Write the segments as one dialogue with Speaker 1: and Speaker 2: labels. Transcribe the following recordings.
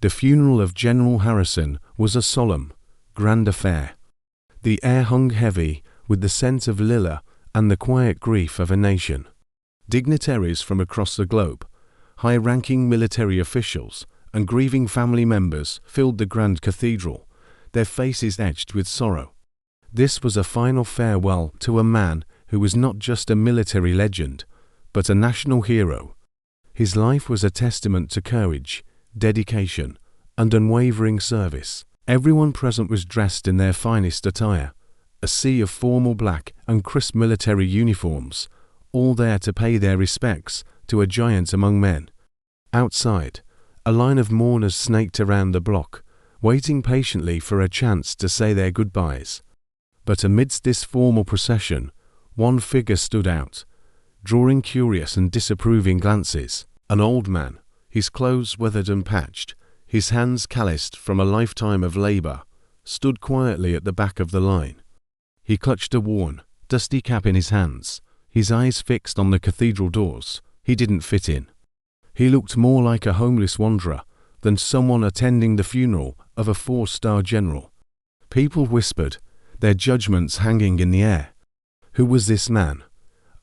Speaker 1: The funeral of General Harrison was a solemn, grand affair. The air hung heavy with the scent of lilac and the quiet grief of a nation. Dignitaries from across the globe, high-ranking military officials, and grieving family members filled the grand cathedral, their faces etched with sorrow. This was a final farewell to a man who was not just a military legend, but a national hero. His life was a testament to courage, dedication, and unwavering service. Everyone present was dressed in their finest attire, a sea of formal black and crisp military uniforms, all there to pay their respects to a giant among men. Outside, a line of mourners snaked around the block, waiting patiently for a chance to say their goodbyes. But amidst this formal procession, one figure stood out, drawing curious and disapproving glances. An old man, his clothes weathered and patched, his hands calloused from a lifetime of labor, stood quietly at the back of the line. He clutched a worn, dusty cap in his hands, his eyes fixed on the cathedral doors. He didn't fit in. He looked more like a homeless wanderer than someone attending the funeral of a 4-star general. People whispered, their judgments hanging in the air. Who was this man?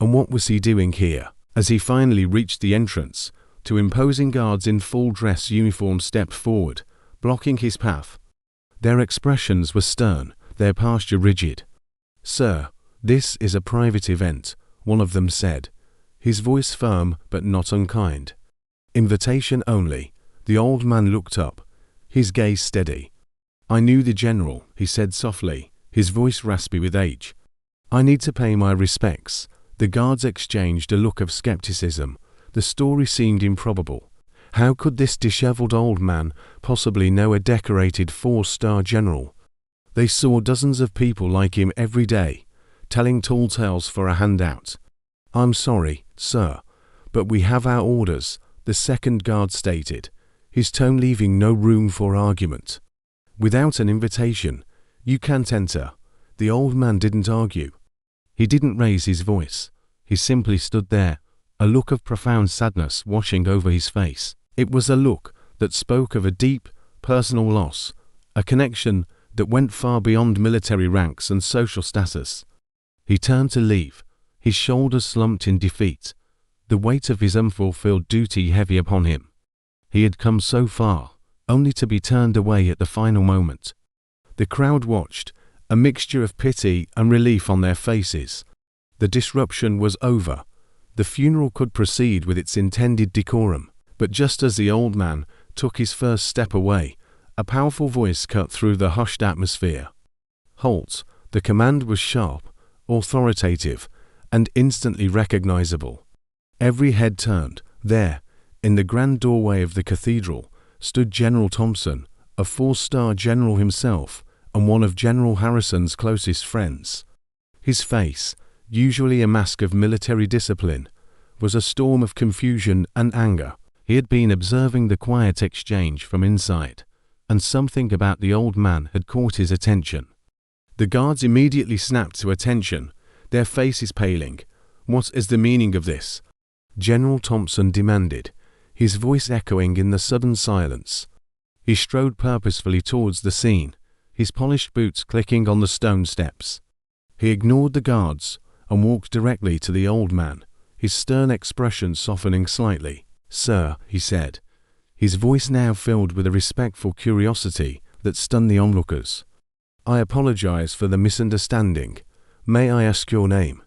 Speaker 1: And what was he doing here? As he finally reached the entrance, two imposing guards in full dress uniform stepped forward, blocking his path. Their expressions were stern, their posture rigid. "Sir, this is a private event," one of them said, his voice firm but not unkind. "Invitation only." The old man looked up, his gaze steady. "I knew the general," he said softly, his voice raspy with age. "I need to pay my respects." The guards exchanged a look of skepticism. The story seemed improbable. How could this disheveled old man possibly know a decorated 4-star general? They saw dozens of people like him every day, telling tall tales for a handout. "I'm sorry, sir, but we have our orders," the second guard stated, his tone leaving no room for argument. "Without an invitation, you can't enter." The old man didn't argue. He didn't raise his voice. He simply stood there, a look of profound sadness washing over his face. It was a look that spoke of a deep, personal loss, a connection that went far beyond military ranks and social status. He turned to leave, his shoulders slumped in defeat, the weight of his unfulfilled duty heavy upon him. He had come so far, only to be turned away at the final moment. The crowd watched, a mixture of pity and relief on their faces. The disruption was over. The funeral could proceed with its intended decorum. But just as the old man took his first step away, a powerful voice cut through the hushed atmosphere. "Halt!" The command was sharp, authoritative, and instantly recognizable. Every head turned. There, in the grand doorway of the cathedral, stood General Thompson, a 4-star general himself, and one of General Harrison's closest friends. His face, usually a mask of military discipline, was a storm of confusion and anger. He had been observing the quiet exchange from inside, and something about the old man had caught his attention. The guards immediately snapped to attention, their faces paling. "What is the meaning of this?" General Thompson demanded, his voice echoing in the sudden silence. He strode purposefully towards the scene, his polished boots clicking on the stone steps. He ignored the guards and walked directly to the old man, his stern expression softening slightly. "Sir," he said, his voice now filled with a respectful curiosity that stunned the onlookers. "I apologize for the misunderstanding. May I ask your name?"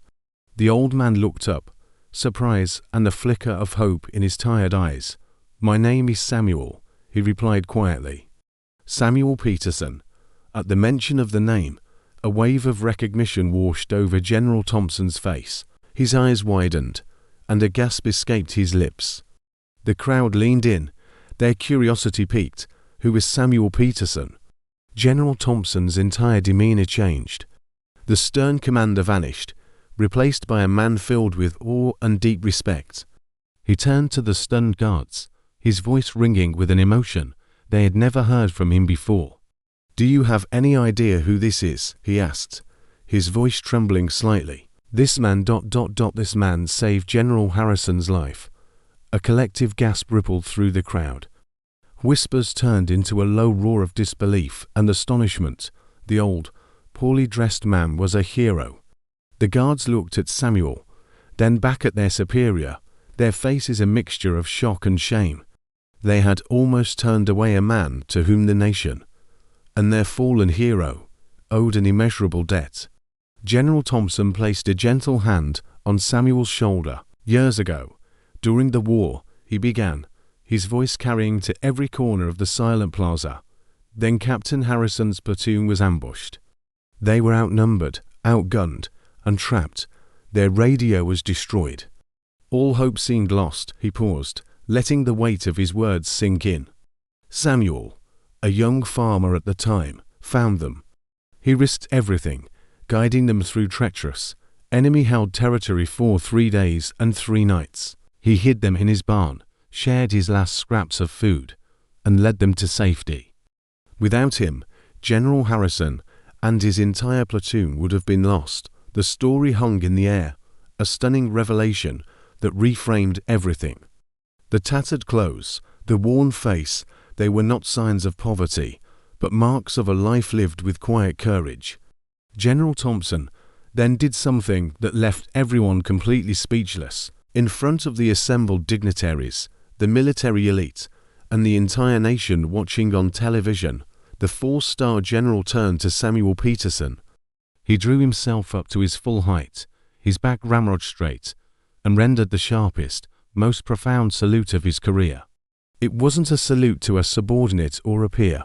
Speaker 1: The old man looked up, surprise and a flicker of hope in his tired eyes. "My name is Samuel," he replied quietly. "Samuel Peterson." At the mention of the name, a wave of recognition washed over General Thompson's face. His eyes widened, and a gasp escaped his lips. The crowd leaned in, their curiosity piqued. Who is Samuel Peterson? General Thompson's entire demeanor changed. The stern commander vanished, replaced by a man filled with awe and deep respect. He turned to the stunned guards, his voice ringing with an emotion they had never heard from him before. "Do you have any idea who this is?" he asked, his voice trembling slightly. This man saved General Harrison's life." A collective gasp rippled through the crowd. Whispers turned into a low roar of disbelief and astonishment. The old, poorly dressed man was a hero. The guards looked at Samuel, then back at their superior, their faces a mixture of shock and shame. They had almost turned away a man to whom the nation, and their fallen hero, owed an immeasurable debt. General Thompson placed a gentle hand on Samuel's shoulder. Years ago, during the war, he began, his voice carrying to every corner of the silent plaza. Then Captain Harrison's platoon was ambushed. They were outnumbered, outgunned, and trapped. Their radio was destroyed. All hope seemed lost. He paused, letting the weight of his words sink in. Samuel, a young farmer at the time, found them. He risked everything, guiding them through treacherous, enemy-held territory for 3 days and 3 nights. He hid them in his barn, shared his last scraps of food, and led them to safety. Without him, General Harrison and his entire platoon would have been lost. The story hung in the air, a stunning revelation that reframed everything. The tattered clothes, the worn face, they were not signs of poverty, but marks of a life lived with quiet courage. General Thompson then did something that left everyone completely speechless. In front of the assembled dignitaries, the military elite, and the entire nation watching on television, the 4-star general turned to Samuel Peterson. He drew himself up to his full height, his back ramrod straight, and rendered the sharpest, most profound salute of his career. It wasn't a salute to a subordinate or a peer.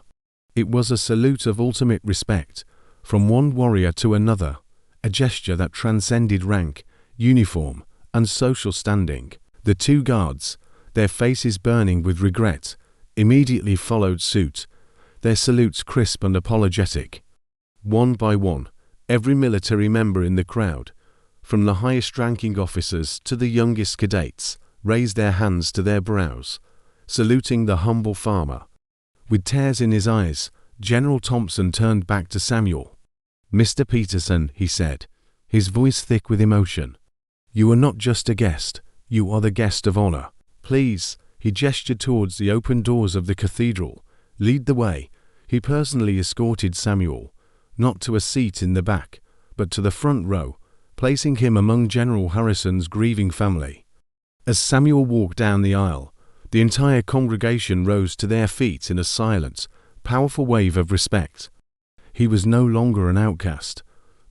Speaker 1: It was a salute of ultimate respect, from one warrior to another, a gesture that transcended rank, uniform, and social standing. The 2 guards, their faces burning with regret, immediately followed suit, their salutes crisp and apologetic. One by one, every military member in the crowd, from the highest-ranking officers to the youngest cadets, raised their hands to their brows, saluting the humble farmer. With tears in his eyes, General Thompson turned back to Samuel. "Mr. Peterson," he said, his voice thick with emotion, "you are not just a guest, you are the guest of honor. Please," he gestured towards the open doors of the cathedral, "lead the way." He personally escorted Samuel, not to a seat in the back, but to the front row, placing him among General Harrison's grieving family. As Samuel walked down the aisle, the entire congregation rose to their feet in a silent, powerful wave of respect. He was no longer an outcast,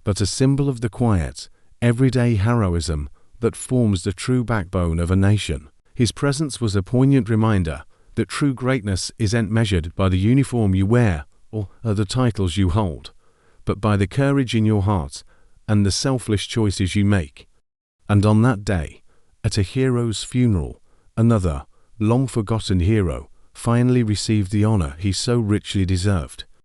Speaker 1: but a symbol of the quiet, everyday heroism that forms the true backbone of a nation. His presence was a poignant reminder that true greatness isn't measured by the uniform you wear or the titles you hold, but by the courage in your heart and the selfless choices you make. And on that day, at a hero's funeral, another, long-forgotten hero finally received the honor he so richly deserved.